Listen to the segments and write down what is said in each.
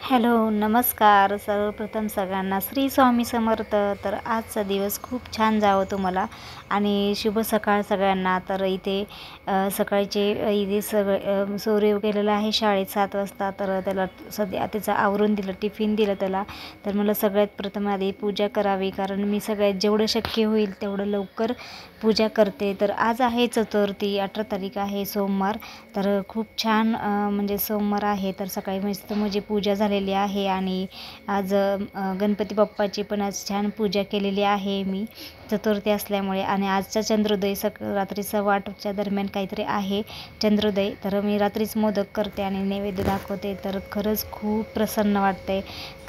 Hello नमस्कार. सर्वप्रथम सगळ्यांना श्री स्वामी समर्थ. तर आजचा दिवस खूप छान जावो तुम्हाला आणि शुभ सकाळ सगळ्यांना. तर इथे सकाळचे इथे सूर्य गेलेला आहे शाळेत 7 वाजता. तर त्याला सध्या त्याचं आवरून दिलं, टिफिन दिलं त्याला. तर मला सगळ्यात प्रथम आधी पूजा करावी, कारण मी सगळ्यात जेवढं शक्य होईल तेवढं लवकर पूजा करते. तर आज आहे चतुर्थी, 18 तारीख आहे, सोमवार. तर खूप छान म्हणजे सोमवार आहे. तर सकाळी मस्त म्हणजे पूजा झालेली आहे आणि आज गणपती बाप्पाची पण आज छान पूजा केलेली आहे मी, चतुर्थी असल्यामुळे. आणि आजचा चंद्रोदय रात्री 8:15च्या दरम्यान काहीतरी आहे चंद्रोदय. तर मी रात्रीच मोदक करते आणि नैवेद्य दाखवते. तर खरंच खूप प्रसन्न वाटते.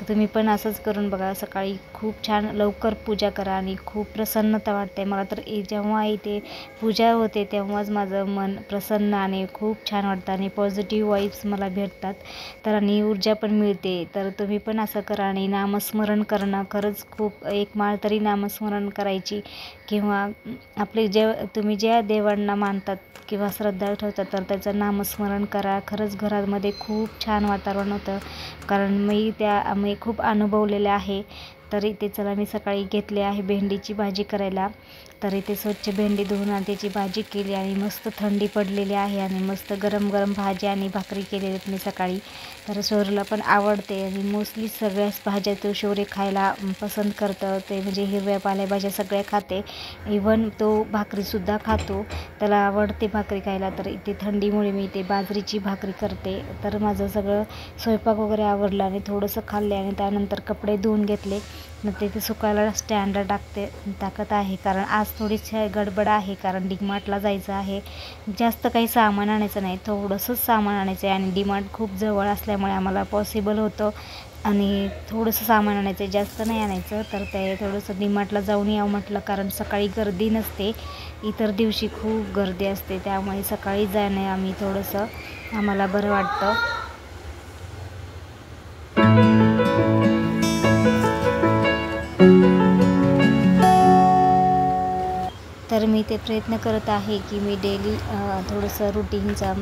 तुम्ही पण असंच करून बघा. सकाळी खूप छान लवकर पूजा करा आणि खूप प्रसन्नता वाटते मला. तर जेव्हा इथे पूजा होते तेव्हाच माझं मन प्रसन्न आणि खूप छान वाटतं आणि पॉझिटिव्ह वाईब्स मला भेटतात. तर आणि ऊर्जा पण मिळते. तर तुम्ही पण असं करा आणि नामस्मरण करणं खरंच खूप, एक माळ तरी नामस्मरण करायची. किंवा आपले तुम्ही ज्या देवांना मानतात किंवा श्रद्धा ठेवतात तर त्याचं नामस्मरण करा. खरंच घरामध्ये खूप छान वातावरण होतं, कारण मी खूप अनुभवलेले आहे. तर इथे चला मी सकाळी घेतले आहे भेंडीची भाजी करायला. तर इथे स्वच्छ भेंडी धुवून आणि त्याची भाजी केली आणि मस्त थंडी पडलेली आहे आणि मस्त गरम गरम भाजी आणि भाकरी केलेली मी सकाळी. तर शौर्यला पण आवडते आणि मोस्टली सगळ्याच भाज्या तो शौर्य खायला पसंत करतं. ते म्हणजे हिरव्या पालेभाज्या सगळ्या खाते, इवन तो भाकरीसुद्धा खातो, त्याला आवडते भाकरी खायला. तर इथे थंडीमुळे मी इथे बाजरीची भाकरी करते. तर माझं सगळं स्वयंपाक वगैरे आवडलं आणि थोडंसं खाल्ले आणि त्यानंतर कपडे धुवून घेतले. मग ते सुकायला स्टँडला टाकत आहे, कारण आज थोडीशी गडबड आहे, कारण डीमार्टला जायचं आहे. जास्त काही सामान आणायचं नाही, थोडंसंच सामान आणायचं आहे आणि डीमार्ट खूप जवळ असल्यामुळे आम्हाला पॉसिबल होतं आणि थोडंसं सामान आणायचं आहे, जास्त नाही आणायचं. तर ते थोडंसं डीमार्टला जाऊन यावं म्हटलं, कारण सकाळी गर्दी नसते, इतर दिवशी खूप गर्दी असते, त्यामुळे सकाळी जाणे आम्ही थोडंसं आम्हाला बरं वाटतं. तर मी ते प्रयत्न करत आहे की मी डेली थोडंसं रुटीनचा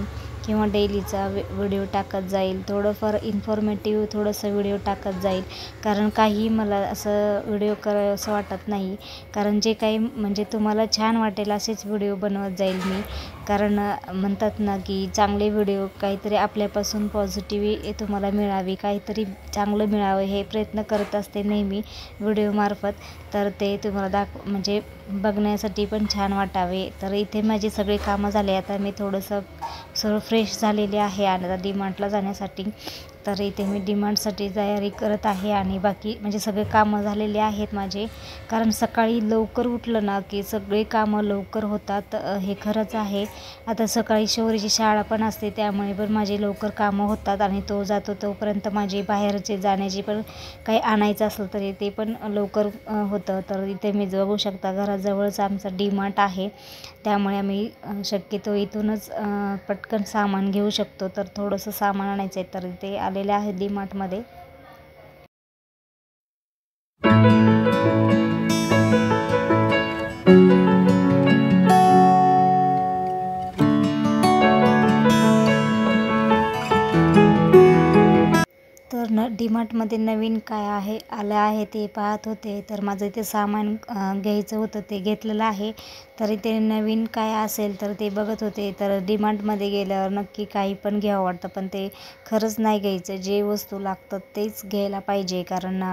किंवा डेलीचा व्हिडिओ टाकत जाईल, थोडंफार इन्फॉर्मेटिव्ह थोडंसं व्हिडिओ टाकत जाईल. कारण काही मला असं व्हिडिओ करावंसं वाटत नाही, कारण जे काही म्हणजे तुम्हाला छान वाटेल असेच व्हिडिओ बनवत जाईल मी. कारण म्हणतात ना की चांगले व्हिडिओ, काहीतरी आपल्यापासून पॉझिटिव्ह तुम्हाला मिळावी, काहीतरी चांगलं मिळावं हे प्रयत्न करत असते नेहमी व्हिडिओमार्फत. तर ते तुम्हाला म्हणजे बघण्यासाठी पण छान वाटावे. तर इथे माझी सगळी कामं झाले, आता मी थोडंसं सर्व फ्रेश झालेली आहे आणि आता डीमार्टला जाण्यासाठी. तर इथे मी डीमार्टसाठी तयारी करत आहे आणि बाकी म्हणजे सगळे कामं झालेले आहेत माझे. कारण सकाळी लवकर उठलं ना की सगळे कामं लवकर होतात, हे खरंच आहे. आता सकाळी शौर्याची शाळा पण असते, त्यामुळे पण माझे लवकर कामं होतात आणि तो जातो तोपर्यंत माझे बाहेरचे जाण्याची पण काही आणायचं असलं तरी ते पण लवकर होतं. तर इथे मी बघू शकता घराजवळच आमचं डीमार्ट आहे, त्यामुळे आम्ही शक्यतो इथूनच पटकन सामान घेऊ शकतो. तर थोडंसं सामान आणायचं आहे, तर ते आलेले आहे डीमार्टमध्ये. तर डीमार्टमध्ये नवीन काय आलं आहे ते पाहत होते. तर माझं इथे सामान घ्यायचं होतं, ते घेतलेलं आहे. तर इथे नवीन काय असेल तर ते बघत होते. तर डीमार्टमध्ये गेल्यावर नक्की काही पण घ्यावं वाटतं, पण ते खरंच नाही घ्यायचं. जे वस्तू लागतात तेच घ्यायला पाहिजे, कारण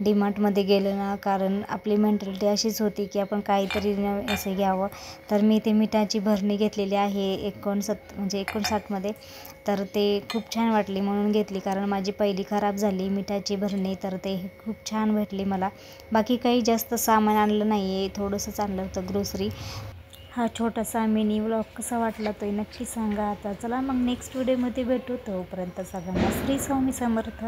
डीमार्टमध्ये गेलं ना, कारण आपली मेंटॅलिटी अशीच होती की आपण काहीतरी असं घ्यावं. तर मी ते मिठाची भरणी घेतलेली आहे 59मध्ये. तर ते खूप छान वाटली म्हणून घेतली, कारण माझी पहिली खराब झाली मिठाची भरणी. तर ते खूप छान भेटली मला. बाकी काही जास्त सामान आणलं नाही आहे, थोडंसंच आणलं होतं ग्रोसरी. हा छोटासा मिनी व्लॉग कसा वाटला तो नक्की सांगा. आता चला मग नेक्स्ट व्हिडिओमध्ये भेटू, तोपर्यंत सगळ्यांना श्री स्वामी समर्थ.